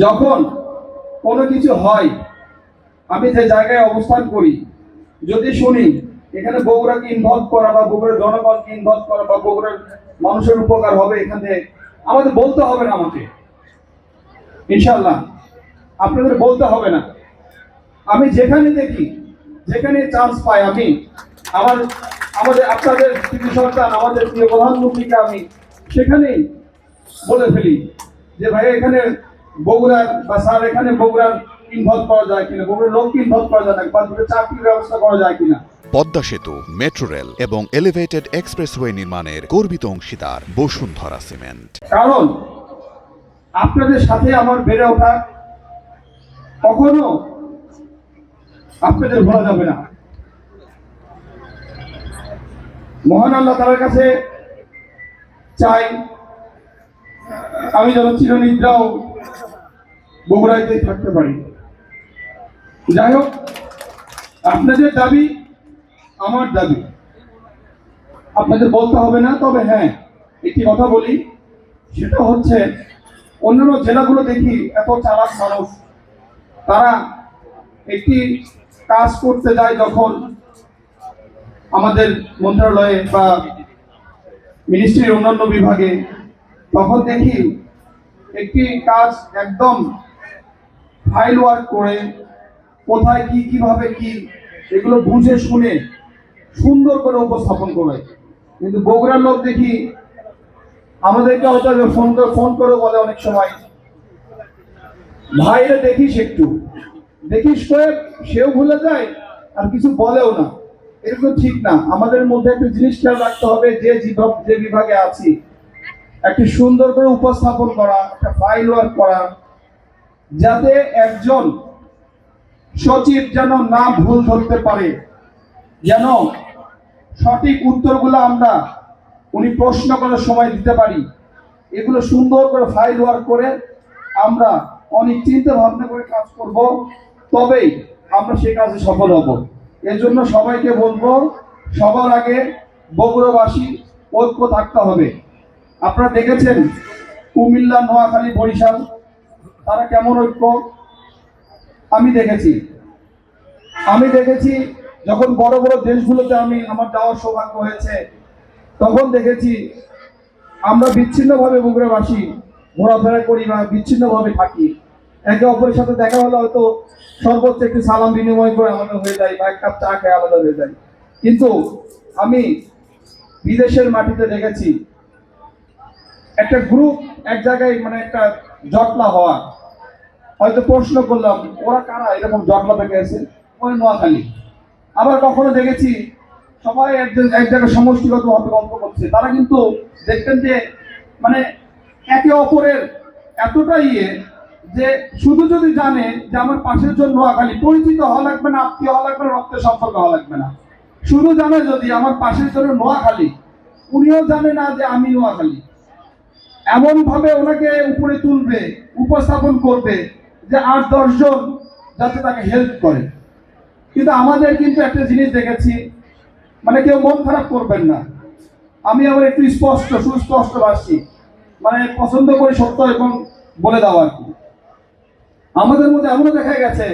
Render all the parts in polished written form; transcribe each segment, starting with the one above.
যখন কোনো কিছু হয়, আমি যে জায়গায় অবস্থান করি, যদি শুনি এখানে বগুড়াকে ইনভলভ করা বা বগুড়ার জনগণকে ইনভলভ করা বা বগুড়ার মানুষের উপকার হবে, এখানে আমাদের বলতে হবে না, আমাকে ইনশাল্লাহ আপনাদের বলতে হবে না। আমি যেখানে দেখি, যেখানে চান্স পাই, আমি আমার আমাদের আপনাদের কৃষি সরকার, আমাদের প্রিয় প্রধানমন্ত্রীকে আমি সেখানেই বলে ফেলি যে ভাই এখানে বগুড়ার বা স্যার এখানে বগুড়ার ইনভলভ করা যায় কিনা, বগুড়ার লোককে ইনভলভ করা যায় না, বা চাকরির ব্যবস্থা করা যায় কিনা। পদ্মা সেতু, মেট্রো রেল এবং এলিভেটেড এক্সপ্রেসওয়ে নির্মাণের গর্বিত অংশীদার বসুন্ধরা সিমেন্ট। কারণ আপনাদের সাথে আমার বেড়ে ওঠা কখনো আপনাদের ভোলা যাবে না। মহান আল্লাহ তাআলার কাছে চাই আমি যেন চিরনিদ্রাও বগুড়াইতে থাকতে পারি। যাই হোক, আপনাদের দাবি আমার দাবি, আপনাদের বলতে হবে না। তবে হ্যাঁ, একটি কথা বলি, সেটা হচ্ছে অন্যান্য জেলাগুলো দেখি এত চালাক মানুষ, তারা একটি কাজ করতে যায় যখন আমাদের মন্ত্রণালয়ে বা মিনিস্ট্রির অন্যান্য বিভাগে, তখন দেখি একটি কাজ একদম ফাইল ওয়ার্ক করে কোথায় কি কিভাবে কি এগুলো বুঝে শুনে সুন্দর করে উপস্থাপন করে। কিন্তু বগুড়ার লোক দেখি আমাদেরকে হয়তো ফোন করে বলে অনেক সময়, ভাইরে দেখিস একটু, দেখিস করে সেও ভুলে যায় আর কিছু বলেও না। এরকম ঠিক না। আমাদের মধ্যে একটা জিনিস খেয়াল রাখতে হবে, যে বিভাগে আছি একটি সুন্দর করে উপস্থাপন করা, একটা ফাইল ওয়ার্ক করা, যাতে একজন সচিব যেন না ভুল ধরতে পারে, যেন সঠিক উত্তরগুলো আমরা উনি প্রশ্ন করার সময় দিতে পারি। এগুলো সুন্দর করে ফাইল ওয়ার্ক করে আমরা অনেক চিন্তা ভাবনা করে কাজ করব, তবেই আমরা সেই কাজে সফল হব। এর জন্য সবাইকে বলবো, সবার আগে বগুড়াবাসী ঐক্য থাকতে হবে। আপনারা দেখেছেন কুমিল্লা, নোয়াখালী, বরিশাল, তারা কেমন ঐক্য আমি দেখেছি যখন বড় বড় দেশগুলোতে আমার যাওয়ার সৌভাগ্য হয়েছে, তখন দেখেছি আমরা বিচ্ছিন্নভাবে বগুড়াবাসী ঘোরাফেরা করি বা বিচ্ছিন্নভাবে থাকি। একে অপরের সাথে দেখা হলে হয়তো সর্বোচ্চ একটি সালাম বিনিময় করে আমাদের হয়ে যায়, বা এক কাপ চা খেয়ে আমাদের হয়ে যায়। কিন্তু আমি বিদেশের মাটিতে দেখেছি একটা গ্রুপ এক জায়গায়, মানে একটা জটলা হওয়া, হয়তো প্রশ্ন করলাম ওরা কারা এরকম জটলা পেকে আছে, ওই নোয়াখালী। আবার কখনো দেখেছি সবাই এক জায়গায় সমষ্টিগত ভাবে গল্প করছে, তারা কিন্তু দেখতেন যে মানে একে অপরের এতটা যে শুধু যদি জানে যে আমার পাশের জন নোয়াখালী, পরিচিত হওয়া লাগবে না, আত্মীয় হওয়া লাগবে না, রক্তের সম্পর্ক হওয়া লাগবে না, শুধু জানে যদি আমার পাশের জন নোয়াখালী, উনিও জানে না যে আমি নোয়াখালী, এমন ভাবে ওনাকে উপরে তুলবে, উপস্থাপন করবে যে 8-10 জন যাতে তাকে হেল্প করে। কিন্তু আমাদের কিন্তু একটা জিনিস দেখেছি, মানে কেউ মন খারাপ করবেন না, আমি আবার একটু সুস্পষ্ট ভাষী, মানে পছন্দ করি সত্য এবং বলে দেওয়া আর কি। আমাদের মধ্যে এমনও দেখা গেছে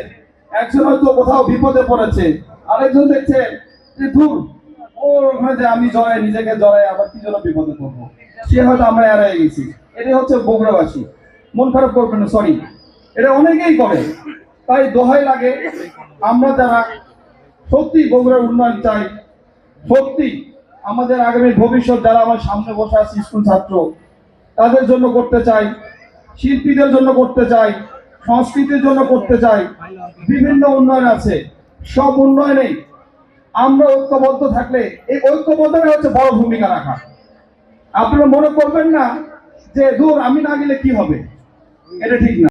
একজন হয়তো কোথাও বিপদে পড়েছে, আরেকজন দেখছে যে দূর ওর ওখানে যে আমি নিজেকে জড়াই আবার কি জন্য বিপদে পড়বো, সে হয়তো আমরা এড়িয়ে গেছি। এটাই হচ্ছে বগুড়াবাসী, মন খারাপ করবেন না, সরি, এটা অনেকেই করে। তাই দোহাই লাগে, আমরা যারা সত্যি বগুড়ার উন্নয়ন চাই, সত্যি আমাদের আগামী ভবিষ্যৎ যারা আমার সামনে বসে আছে স্কুল ছাত্র, তাদের জন্য করতে চাই, শিল্পীদের জন্য করতে চাই, সংস্কৃতির জন্য করতে চাই, বিভিন্ন উন্নয়ন আছে, সব উন্নয়নে আমরা ঐক্যবদ্ধ থাকলে, এই ঐক্যবদ্ধতা হচ্ছে বড় ভূমিকা রাখা। আপনারা মনে করবেন না যে দূর আমি না গেলে কি হবে, এটা ঠিক না।